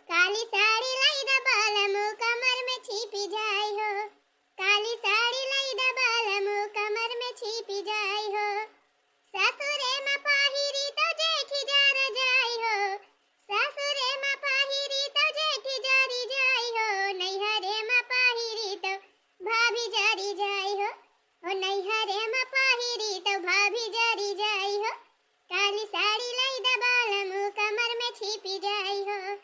काली साड़ी लाई दा बालमु कमर में छिपी जाए हो, काली साड़ी लाई दा बालमु कमर में छिपी जाए हो, ससुरे में पाहिरी तो जेठी जार जाए हो, ससुरे में पाहिरी तो जेठी जारी जाए हो, नैहरे में पाहिरी तो भाभी जारी जाए हो, ओ नैहरे में पाहिरी तो भाभी जारी जाए हो, काली साड़ी लाई दा बालमु कमर में छिपी जाए हो।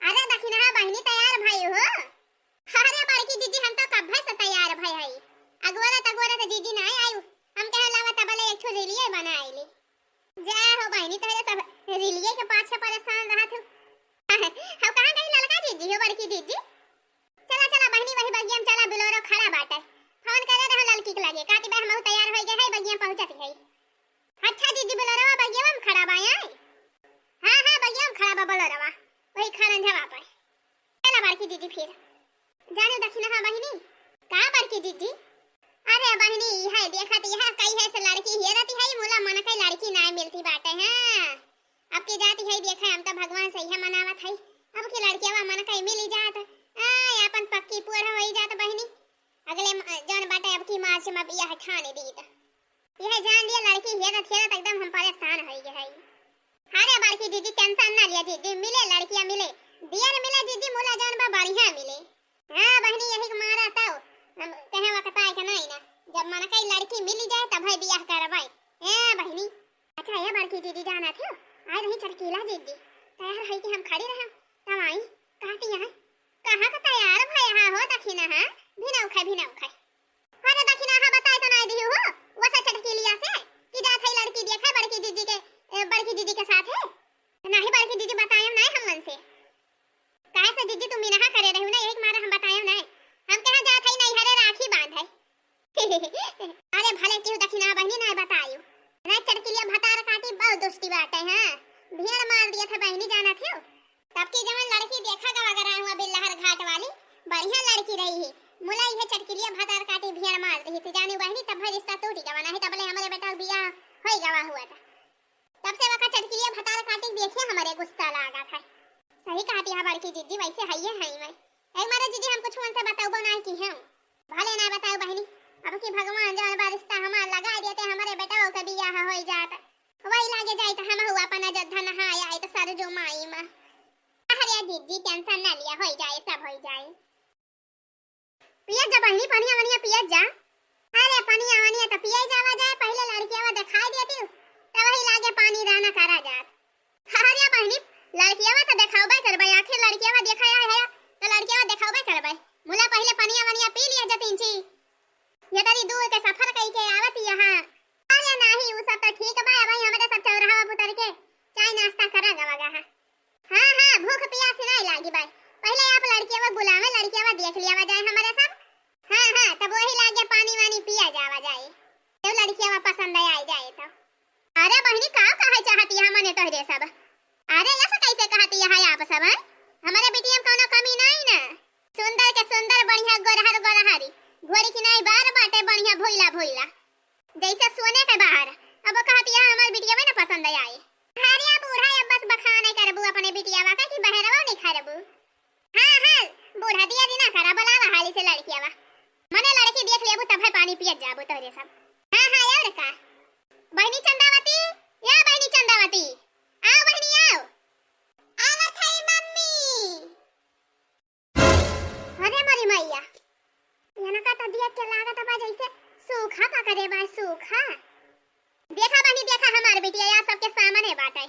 अरे दखिना बहनी तैयार भाई हो। अरे बड़की जीजी हम तो कब से तैयार भाई हई। अगवरा तो जीजी ना आयु। हम कहे लावा तबले एक ठो रिलिये बनाईली। जा हो बहनी तोरे सब रिलिये के पाछे परेशान रहत हो। हम कहां गई ललका जीजी हो बड़की जीजी। चला चला बहनी वही बगिया में चला बिलोरो खड़ा बाटे। फोन करे रहो ललकी के लगे काटी बे हम तैयार होई गए है बगिया पहुंचत है। अच्छा जीजी बिलोरो बगिया में खड़ा बा आई। हां बगिया में खड़ा बा बिलोरो वही खाना जवा पर। चला बड़की दीदी फिर जाने दक्षिणा हां बहिनी का बड़की दीदी। अरे बहिनी है देखा तो यहां कई है से लड़की ही रहती है मोला मन कई लड़की ना मिलती बाटे हैं। अब की जाती है देखा हम तो भगवान सही है मनावत है। अब की लड़कियां मन कई मिल जात अपन पक्की पूरा होई जात बहिनी। अगले जन बाटे अब की मां से मैं बियाह ठाने दी त यह जान लिया लड़की ही रहती है एकदम हम परेशान हो गए है। अरे बड़की दीदी टेंशन ना लिया दीदी मिले लड़कियां मिले दियर मिले दीदी मोला जान बा बढ़िया मिले। हां बहनी यही मारा तो हम कहे वक्त आए के नहीं ना जब मन कई लड़की मिल जाए तब है बियाह करवाई ए बहनी। अच्छा ये बड़की दीदी जाना थे आए नहीं चटकीला दीदी तैयार है कि हम खड़ी रहा तब आई काटी है कहां का तैयार भाई हां हो दखिना हां भिना उखाए। अरे दखिना हां बताए तो नहीं दी हो वो सा चटकीलिया से कि जा थई लड़की देखा बड़की दीदी के साथ है नहीं बड़की दीदी बताएं नहीं हम मन से काहे से दीदी तुम इनहा करे रहू ना एक मारा हम बताएं नहीं हम कहां जात है नहीं हरे राखी बांध है। अरे भले क्यों दखिना बहनी नहीं बताइयो ना चटकिलिया भतार काटी बहुत दोस्ती बात है। हां भीड़ मार दिया था बहनी जाना थे तब की जवन लड़की देखा गा वगैरह हुआ बिल्लहर घाट वाली बढ़िया लड़की रही है मुला ये चटकिलिया भतार काटी भीड़ मार दी थी जाने बहनी तब रिश्ता टूट गया नहीं तबले हमारे बेटा बियाह होई गवा हुआ था तब से वका चटकिलिया भतार काटी देखे हमारे गुस्सा लगा था। सही कहती है बड़की दीदी वैसे है ये है मैं एक मारे दीदी हम कुछ मन से बताओ बनाए की हम भले ना बताओ बहनी अब की भगवान जान बा रिश्ता हमार लगा देते हमारे बेटा का बियाह होई जात वही लागे जाए तो हम हुआ अपन अयोध्या नहाया आई तो सारे जो माई मां। अरे दीदी टेंशन ना लिया होई जाए सब होई जाए पिया जा बहनी पानी आवनिया पिया जा। अरे पानी आवनिया तो पिया जावा जाए पहले लड़कियां दिखाई देती तो वही लागे पानी राना करा जात। अरे बहनी लड़कियां तो दिखाओबे करबे आखिर लड़कियां दिखाया है तो लड़कियां दिखाओबे करबे मुला पहले पानी आवनिया पी लिया जतिन छी ये तरी दूर के सफर कई के आवत यहां। अरे नहीं वो सब तो ठीक बा भाई हमरे सब चौराहा पुतर के चाय नाश्ता करा गवागा। हां भूख प्यास नहीं लागी भाई पहले आप लड़कियां बुलावे लड़कियां देख लिया जाए हमारे सब। हां तब वही लागे पानी वानी पिया जावा जाए तो लड़कियां पसंद आई जाए तो। अरे बहनी का कहे चाहती है मने तोहरे सब। अरे ऐसा कैसे कहती है आप सब है हमारे बेटिया में कोनो कमी नहीं ना सुंदर के सुंदर बढ़िया गोरहरी घोड़ी की नहीं बार बाटे बढ़िया भोइला जैसे सोने के बाहर अब कहती है हमार बिटिया में ना पसंद आई। अरे बूढ़ा अब बस बखाने करबू अपने बिटिया का कि बहरवा नहीं खरबू। हां बूढ़ा दिया दी ना करा बोलावा हाली से लड़कियां मने लड़की देख लेबू तब है पानी पियत जाबू तोरे सब। हां और का बहनी चंदावती या बहनी चंदावती आओ बहनी आओ आवत है मम्मी। अरे मारी मैया yana का तो दिया के लागत बा जैसे सूखा पकड़े बा सूखा। देखा बहनी देखा हमार बिटिया यार सबके सामने बाटे।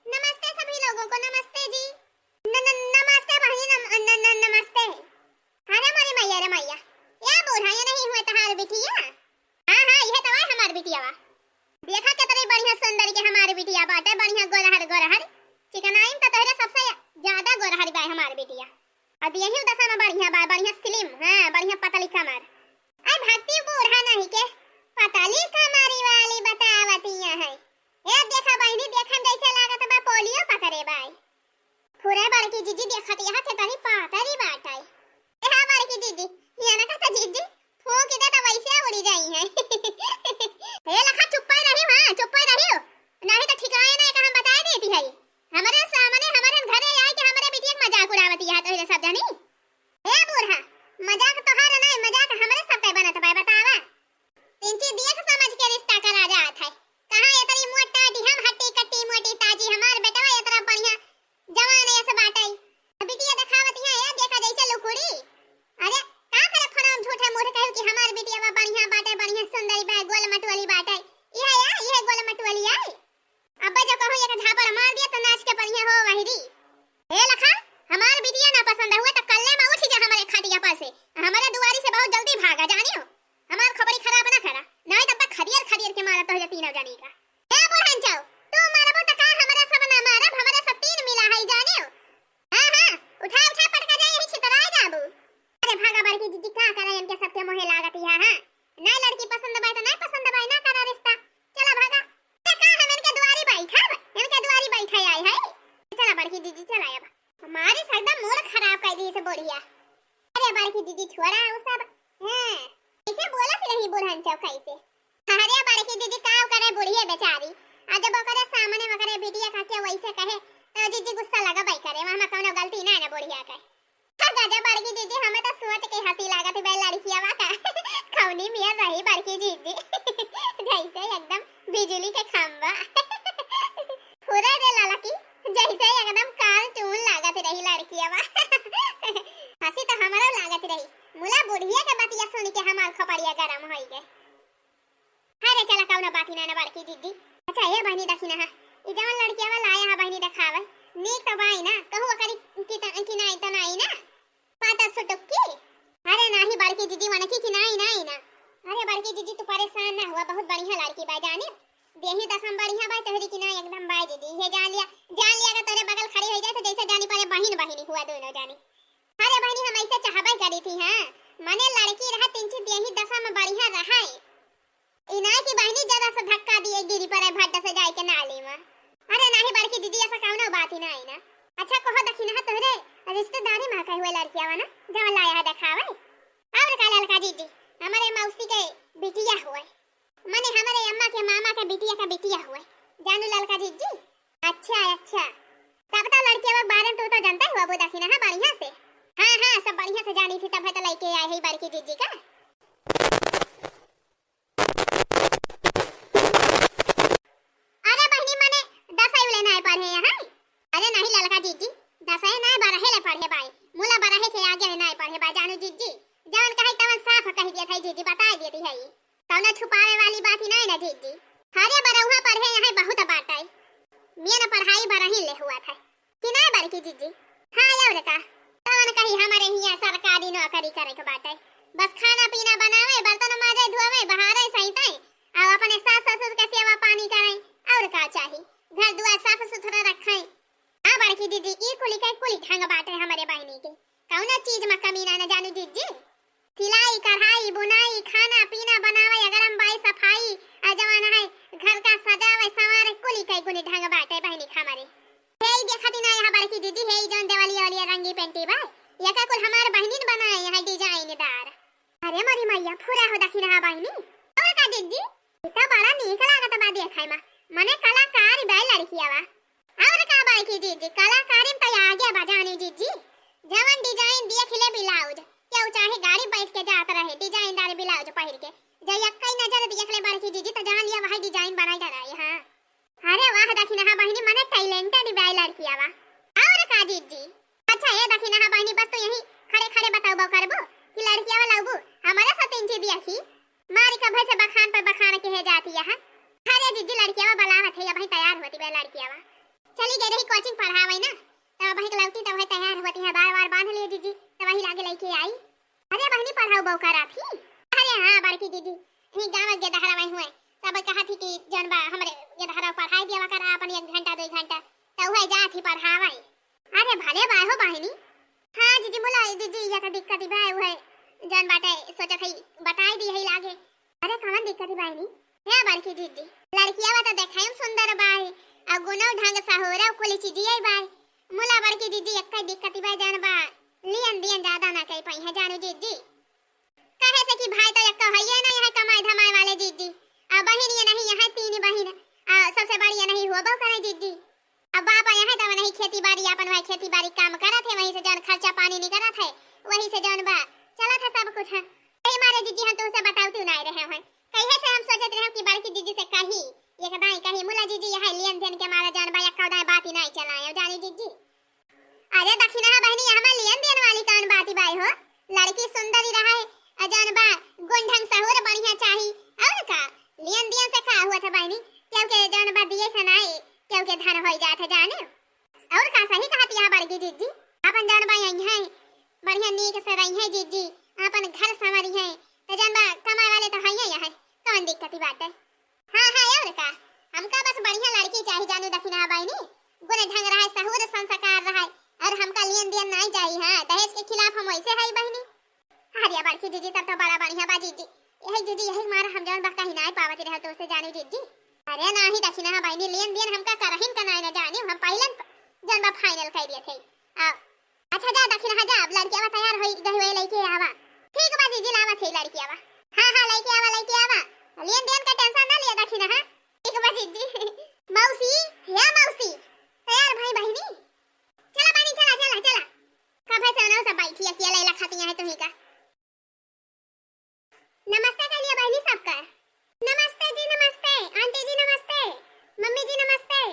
नमस्ते सभी लोगों को नमस्ते जी नमस्ते बहनी नमस्ते। अरे मारी मैया रे मैया या बूढ़ा ये नहीं हुए तहार बिटिया। हां ये तो है हमार बिटिया बा देखा कितनी बढ़िया सुंदर के हमारी बिटिया बाटे बढ़िया गोरहर चिकनाइन तो तोहरे सबसे ज्यादा गोरहर बा हमारी बिटिया अब यही दशा में बढ़िया बा बढ़िया स्लिम हां बढ़िया पतली कमर। आई भक्ति बूढ़ा नहीं के पतली कमरी वाली बतावतिया है ये देखा बहनी देखन जैसे लागत बा पोलियो पकड़े बाई पूरे बड़की जीजी देखत यहां के तनी पातरी बाटाई। हां बड़की जीजी ये ना का जीजी फूंक दे तो वैसे उड़ी जाई है। हे लखा चुप ही रही हां चुप ही रही नहीं तो ठिकाने ना हम बता देती है हमारे सामने ए लखा, हमार बिटिया ना पसंद हुआ तो कल्ले में उठ जा हमारे खटिया पर से, हमारे दुआरी से बहुत जल्दी भागा जानियो। हमार खबरी खराब ना करा, नहीं तब तक खरियर खरियर के मारा तो तीनों जानी का। ए बुढ़न चाओ, तू मारबो त का हमारा सब ना मारब, हमारा सब तीन मिला है जानियो। हां हां, उठा उठा पटका जाए यही छितराए जाबू। अरे भागा बड़की जीजी का करे इनके सबके मोहे लागत है। हां नहीं लड़की पसंद बाई तो नहीं पसंद बाई ना करा रिश्ता, चला भागा। ते का हम इनके दुआरी बैठब, इनके दुआरी बैठे आई है। चला बड़की जीजी चला अब, हमारी एकदम मूड खराब कर दी से बढ़िया। अरे बड़की दीदी छोड़ा वो सब, हैं कैसे बोलत रही बुढ़न चौ कैसे। अरे बड़की दीदी का करे बुढ़िया बेचारी, आज जब करे सामने में करे बिटिया का के वैसे कहे तो जीजी गुस्सा लगा बाई करे, वहां में कोनो गलती ना ना बुढ़िया का। गजब बड़की दीदी, हमें तो सोच के हंसी लागत बे लड़किया वा का खौनी मिया रही बड़की दीदी जैसे एकदम बिजली के खंभा पूरा रे ललकी, जैसे एकदम कार्टून लागत रही लड़किया वा हंसी तो हमारा लागत रही, मुला बुढ़िया के बतिया सुन के हमार खपड़िया गरम होई गए। अरे चला कौनो बात ना ना बड़की दीदी। अच्छा ये बहनी देखी ना, ई जवन लड़किया वाला आया है बहनी दिखावे नीक तो बाई ना, कहू करी की नहीं तो नहीं ना पाता सुटुक्की। अरे नहीं बड़की दीदी मन की नहीं नहीं ना। अरे बड़की दीदी तू परेशान ना हुआ, बहुत बढ़िया लड़की बा जाने, देही दसम बढ़िया बा तोहरी की ना एकदम बाई दीदी। ये जान लिया का तोरे बगल खड़ी हो जाए तो जैसे जानी पड़े बहन बहनी हुआ दोनों जानी। अरे बहनी हम ऐसे चाहबे करी थी। हां मने लड़की रहा तीन ची देही दसम बढ़िया रहा है, इना की बहनी जरा सा धक्का दिए गिरी पड़े भट्ट से जाए के नाली में। अरे नहीं बड़की दीदी ऐसा कौनो बात ही नहीं ना। अच्छा कहो दखी ना तोहरे रिश्तेदारी में कहे हुए लड़किया ना जब लाया है दिखावे। और का लड़का दीदी हमारे मौसी के बिटिया हुए, माने हमारे अम्मा के मामा के बिटिया हुए जानू लड़का दीदी। अच्छा अच्छा तब तो लड़के के बारे में तो जानता हुआ वो दखी ना बढ़िया से। हां हां सब बढ़िया से जानी थी, तब है तो लेके आए है बड़की दीदी का। अरे बहनी माने 10 आयु लेना है पढ़े यहां। अरे नहीं लड़का दीदी 10 है ना 12 ले पढ़े भाई, मुला 12 के आगे है ना पढ़े भाई जानू दीदी। जवन कहे तवन साफ कह दिया था दीदी, बता देती है ये कौनो छुपावे वाली बात ही नहीं ना दीदी। अरे बरहुआ पढ़े यहां बहुत बात है, मेरा पढ़ाई बरही ले हुआ था कि नहीं बड़की दीदी। हां और का तवन कही हमारे हिया सरकारी नौकरी करे के बात है, बस खाना पीना बनावे बर्तन माजे धोवे बहारे सहिताए और अपने सास ससुर के सेवा पानी करे और का चाहिए, घर दुआर साफ सुथरा रखे। हां बड़की दीदी ई कुली ढंग बात है हमारे बहनी के, कौनो चीज में कमी ना जानू दीदी। सिलाई कढ़ाई बुनाई खाना पीना बनावे गरम बाई सफाई जवान है घर का सजावे संवारे कुली ढंग बात है बहनी हमारे। हे देखती ना यहां बड़की दीदी हे जोन देवाली वाली रंगी पेंटी बा या का कुल हमार बहनी ने बनाए है डिजाइनदार। अरे मारी मैया पूरा हो दखी ना बहनी। और का दीदी इतना बड़ा नीक लागत बा देखाई में, मने कलाकार बा लड़किया बा। और का बड़की दीदी कलाकारी में तो आगे बा जानी दीदी, जवन डिजाइन देख ले ब्लाउज क्यों चाहे गाड़ी बैठ के जात रहे डिजाइनदार ब्लाउज पहिर के जय कई नजर देख ले बड़की दीदी तो जान लिया वही डिजाइन बनाई रही। हां अरे वाह दखी ना बहनी मने टैलेंटेड बा लड़किया बा। और का दीदी अच्छा ये दखी ना बहनी बस तो यही खड़े खड़े बताओ करबो कि लड़किया वाला उबू हमारा सब तीन ची दियाखी मारी का भई से बखान पर बखान के है जाती है। अरे दीदी लड़किया बलावत है भाई तैयार होती बे लड़किया चली गई रही कोचिंग पढ़ावे ना तब भाई लौटी तब है तैयार होती है बार बांध लिए दीदी तब वही लागे लेके आई। अरे बहनी पढ़ाओ बहू करा थी। अरे हां बड़की दीदी ही गांव के दहरा में हुए सब कहा थी कि जनबा हमरे ये दहरा पढ़ाई दिया करा अपन 1 घंटा 2 घंटा तो वही जा थी पढ़ावे। अरे भले बा हो बहनी। हां दीदी बोला दीदी ये का दिक्कत है हुए जन बाटे सोचा थी बताई दी है लागे। अरे कौन दिक्कत है बहनी है बड़की दीदी लड़किया बा तो देखाई सुंदर बाई आ गुनो ढंग सहोरा कोली चीजिए बाई मुला बड़की दीदी एक दिक्कत बा जान बा लियन दियन ज्यादा ना कह पाई है जानू दीदी कहे से कि भाई तो एक है ना यह कमाई धमाई वाले दीदी आ बहन ये नहीं यह 3 बहन सबसे बड़ी नहीं हुआ बहु करे दीदी। अब बाप यह तो नहीं खेती बाड़ी अपन वही खेती बाड़ी काम करा थे वहीं से जन खर्चा पानी नहीं करा थे वहीं से जन बा चला था सब कुछ है। कई मारे दीदी हम तुमसे बताओ नहीं रहे हैं कहे से हम सोचते रहे कि बड़की दीदी से कही ये कदाई कही मुला दीदी यह लेन देन के मारा जन बा एक कदाई बात ही नहीं चलाए जानी दीदी। अरे दक्षिणा बहनी हमें लेन देन वाली कौन बात बाई हो लड़की सुंदर ही रहा है जन बा गुण ढंग सहोर बढ़िया चाहिए और का लेन देन से का हुआ था बहनी क्योंकि जन बा दिए से नहीं क्योंकि धन हो जात है जाने। और का सही कहती है बड़की बनी जीजी अपन जान बा यही है बढ़िया नीक से रही है जीजी अपन घर संवारी है तो जान बा कमाए वाले तो है है कौन दिक्कत की बात है। हां हां और का हमका बस बढ़िया लड़की चाहिए जानू दखिना बहनी गुण ढंग रहा है सहूर संस्कार रहा है और हमका लेन देन नहीं चाहिए। हां दहेज के खिलाफ हम वैसे है बहनी। हरिया बड़की जीजी तब तो बड़ा बढ़िया बा जीजी यही जीजी यही मारा हम जान बा कहीं नहीं पावत रहे तो से जानी जीजी। अरे नहीं दखिना बहनी लेन देन हमका करहिन का नहीं जानी हम पहले जान बा फाइनल कर दिए थे। अच्छा जा दखिना जा अब लड़की आवा तैयार होई गई हुए लेके आवा। ठीक बा जीजी लावा थे लड़की आवा। हां हां लेके आवा लेन देन का टेंशन ना लिया दखिना। हां ठीक बा जीजी। मौसी या मौसी तैयार भाई बहनी चला बहनी चला का भाई सोना सब बैठी अकेला इला खाती है तुम्ही का। नमस्ते कह लिया बहनी सबका। नमस्ते जी नमस्ते आंटी जी नमस्ते मम्मी जी नमस्ते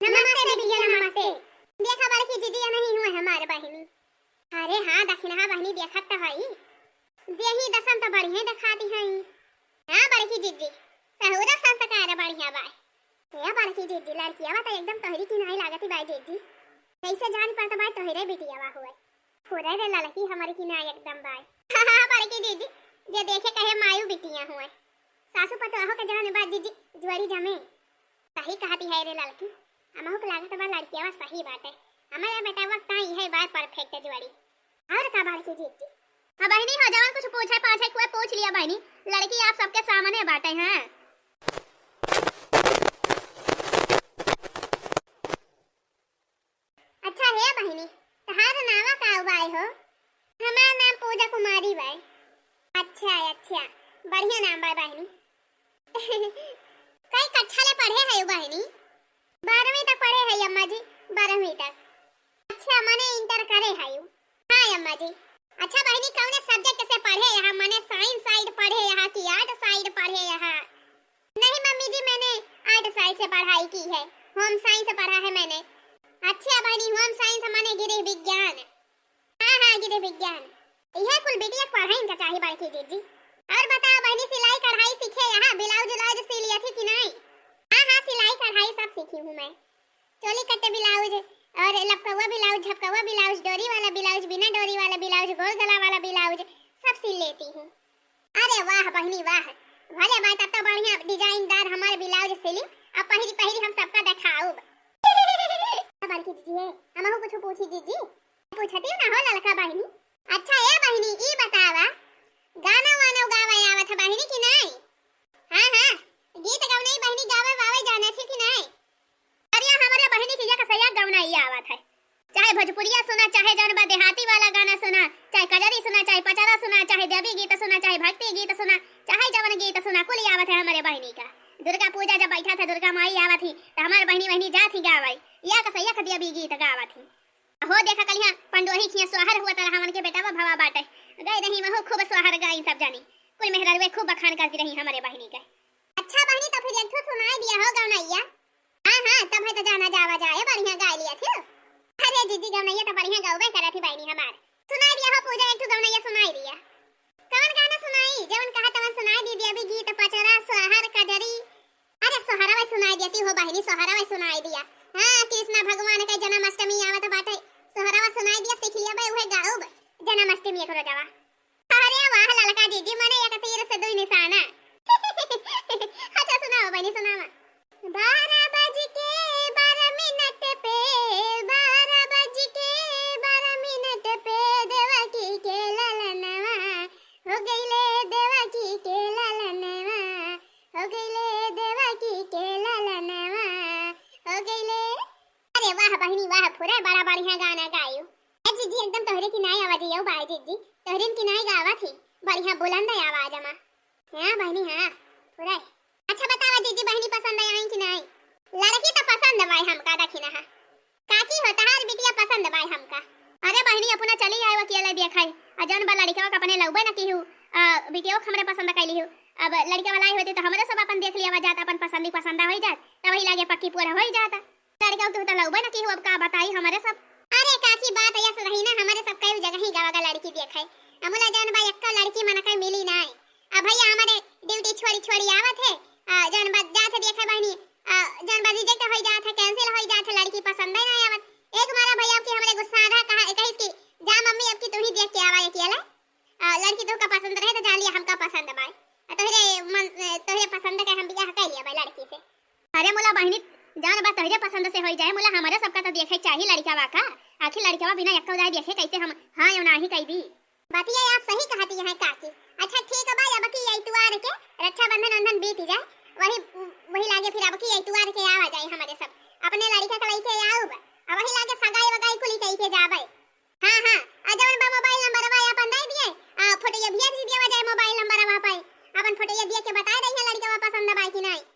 नमस्ते दीदी नमस्ते। देखा बड़की दीदी नहीं हुए हमारे बहनी। अरे हां दखिना बहनी देखत तो हई देही दसम तो बढ़िया दिखाती है। हां बड़की दीदी सहूरा संस्कार बढ़िया बा ये बड़की दीदी लड़कियां तो एकदम तोहरी की नहीं लागती बाई दीदी कैसे जान पड़ता बाई तोहरे बिटियावा हुए पूरे रे लड़की हमारी की नहीं एकदम बाई। हां बड़की दीदी जे देखे कहे मायू बिटियां हुए सासू पतोहो के जाने बाद दीदी जुआरी जमे सही कहती है रे लड़की हमहु को लागत बा लड़कियावा सही बात है हमारे बेटा वक्त आई है बात परफेक्ट जुआरी। और का बड़की दीदी हां बहनी हो जवान कुछ पूछे पाछे कोई पूछ लिया बहनी लड़की आप सबके सामने बाटे हैं। अच्छा है बहनी तहार नावा का बाई हो। हमारा नाम पूजा कुमारी बाई। अच्छा बढ़िया नाम बाई बहनी। कई कक्षा ले पढ़े है बहनी। 12वीं तक पढ़े है अम्मा जी 12वीं तक। अच्छा मने इंटर करे है। हां अम्मा जी। अच्छा बहनी कौन सब्जेक्ट से पढ़े यहाँ मने साइंस साइड पढ़े यहाँ की आर्ट साइड पढ़े यहाँ। नहीं मम्मी जी मैंने आर्ट साइड से पढ़ाई की है होम साइंस पढ़ा है मैंने। अच्छा बहनी होम साइंस माने गृह विज्ञान। हां गृह विज्ञान यह कुल बिटिया पढ़ाई का चाहिए बड़की दीदी। और बता बहनी सिलाई कढ़ाई सीखे यहाँ ब्लाउज ब्लाउज सी लिया थी कि नहीं। हां सिलाई कढ़ाई सब सीखी हूं मैं चोली कट्टे ब्लाउज और लपकवा ब्लाउज झपकवा ब्लाउज डोरी वाला ब्लाउज बिना डोरी वाला ब्लाउज गोल गला वाला ब्लाउज सब सिल लेती हूं। अरे वाह बहनी वाह भले बात अब तो बढ़िया डिजाइनदार हमारे ब्लाउज सिली अब पहली हम सबका दिखाऊं। बड़की दीदी है हमहु कुछ पूछी दीदी पूछती ना हो लड़का बहनी। अच्छा ये बहनी ई बतावा गाना वाना गावे आवत है बहनी की नहीं। हां गीत गाउने बहनी गावे वावे जाने थी कि नहीं। अरे हमारे बहनी की जगह सया गाना ही आवत है चाहे भोजपुरिया सुना चाहे जनबा देहाती वाला गाना सुना चाहे कजरी सुना चाहे पचरा सुना चाहे देवी गीत सुना चाहे भक्ति गीत सुना चाहे जवन गीत सुना कुल आवत है हमारे बहनी का। दुर्गा पूजा जब बैठा था दुर्गा माई आवत थी तो हमारे बहनी जा थी गावई या कसैया खदिया भी गीत गावत थी। हो देखा कलिया पंडोही खिया सोहर हुआ तरह हमन के बेटा भवा बाटे गई रही वह खूब सोहर गाई सब जानी कुल मेहरवे खूब बखान करती रही हमारे बहनी के। अच्छा बहनी तो फिर एक तो सुनाई दिया हो गौनैया। हां तब है तो जाना जावा जाए बढ़िया गा लिया थी। अरे दीदी गौनैया तो बढ़िया गावे करा थी बहनी हमार सुनाई दिया हो पूजा एक तो गौनैया सुनाई दिया। कौन गाना सुनाई जवन कहा तवन सुनाई दी दिया भी गीत पचरा सोहर कजरी। अरे सोहरावा सुनाई देती हो बहनी सोहरावा सुनाई दिया। हां कृष्ण भगवान का जन्माष्टमी आवत बाटे सोहरावा सुनाई दिया सीख लिया बे उहे गाओ जन्माष्टमी को जावा। अरे वाह ललका दीदी मने एक तीर से दो निशाना। अच्छा सुनाओ बहनी सुनावा। 12 बज के 12 मिनट पे 12 बज के 12 मिनट पे देवकी के ललनवा हो गईले देवकी के ललनवा हो गईले देवकी के ललनवा हो गईले। अरे वाह बहनी वाह पूरा बड़ा बढ़िया गाना गायो। जीजी एकदम तोहरे की नई आवाज यो बाई जीजी तोहरिन की नई गावा थी बढ़िया बुलंद आवाज में। हां बहनी हां पूरा। अच्छा बतावा जीजी बहनी पसंद आई कि नहीं। लड़की तो पसंद बाई हमका दखिना है काकी होता है बिटिया पसंद बाई हमका। अरे बहनी अपना चली आए अकेले देखाई अजन बा लड़का का अपने लौबे न की हूं बिटिया हमरे पसंद कैली हूं अब लड़का वाला होते तो हमरे सब अपन देख लिया जाता अपन पसंद हो जात तब ही लागे पक्की पूरा हो जाता लड़का तो लौबे न की हूं अब का बताई हमरे सब। अरे काकी बात ऐसा रही ना हमारे सब कई जगह ही गावा लड़की देखाई अमुला जान बा एक लड़की मन कई मिली ना अब भैया हमारे ड्यूटी छोड़ी आवत है जान बा जात देखे बहनी जान बा रिजेक्ट हो जात है कैंसिल हो जात है लड़की पसंद नहीं आवत एक मारा भैया की हमरे सही लड़का बा का? आखिर लड़का बिना यक्का उदाय देखे कैसे हम हां या नहीं कह दी? बातिया आप सही कहती हैं काकी। अच्छा ठीक है भाई, अब की इतवार के रक्षाबंधन अंधन बीत जाए, वही लागे फिर अब की इतवार के आवा जाए हमारे सब अपने लड़का के लइके आऊ बा। अब वही लागे सगाई वगाई कुली कइके जाबे। हां हां अजवन बा मोबाइल नंबर वा अपन दे दिए, फोटो ये भेज दिया जाए मोबाइल नंबर वा पे, अपन फोटो ये दिए के बता दे है लड़का पसंद बा कि नहीं।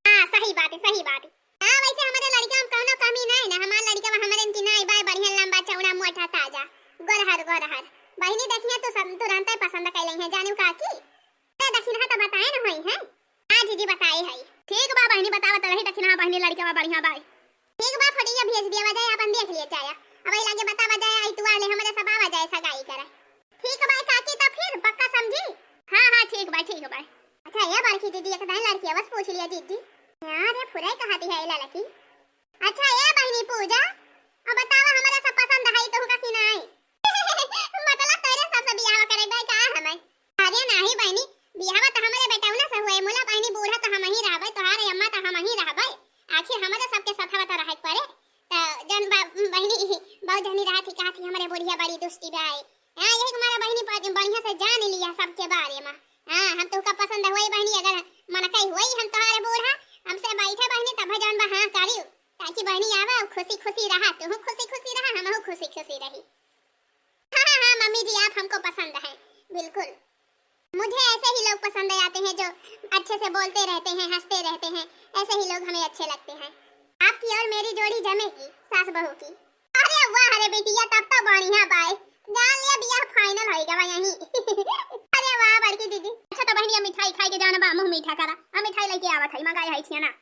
हां सही बात है सही बात है। हां वैसे हमारे लड़का में कोनो कमी नहीं ना, हमार लड़का हमारे की नहीं बा, बढ़िया लंबा चौड़ा मोटा ताजा गोरहर बहिनी देखिए तो सब तुरंत ही पसंद कर लें हैं जानू काकी। ते दक्षिणा तो बताए न होई है। हां जीजी बताए है। ठीक बा बहिनी बतावत रही दक्षिणा बहिनी लड़का बा बढ़िया बाई। ठीक बा फोटो भेज दिया जाए अपन देख लिए चाया, अब ई लागे बतावा जाए इतवार ले हमरे सब आवा जाए सगाई करे। ठीक बा काकी तो फिर पक्का समझी। हां हां ठीक बा ठीक बा। अच्छा ये बड़की दीदी एक दाई लड़की बस पूछ लिया दीदी यार ये फुराई कहती है ये लड़की। अच्छा ये बहिनी पूजा अब बतावा हमारा सब पसंद है तो का कि नहीं? मतलब तेरे सबसे बियाह करे भाई का हमें? अरे नहीं बहनी बियाह तो हमारे बेटौना से हुए, मोला बहनी बूढ़ा तो हम ही रहबे, तोहारे अम्मा तो हम ही रहबे, आखिर हमारे सबके साथवा तो रहे पड़े। तो जन बहनी बहुत जनी रहती कहती हमारे बुढ़िया बड़ी दुष्टी बाई। हां यही हमारा बहनी बढ़िया से जान लिया सबके बारे में। हां हम तो का पसंद हुई बहनी, अगर मन कई हुई हम तोहारे बूढ़ा हमसे बैठे बहनी तब जन बा हां करियो, ताकि बहनी आवे खुशी खुशी रहा, तू खुशी खुशी रहा, हम खुशी खुशी रही। हाँ हाँ मम्मी जी आप हमको पसंद है बिल्कुल। मुझे ऐसे ही लोग पसंद आते हैं जो अच्छे से बोलते रहते हैं, हंसते रहते हैं, ऐसे ही लोग हमें अच्छे लगते हैं। आपकी और मेरी जोड़ी जमेगी सास बहू की। अरे वाह अरे बेटिया तब तो बढ़िया बाय, जान लिया बियाह फाइनल होएगा बा यहीं। अरे वाह बड़की दीदी। अच्छा तो बहनी मिठाई खाई के जाना बा, मुंह मीठा करा। हम मिठाई लेके आवत हई, मंगाई हई छिया ना।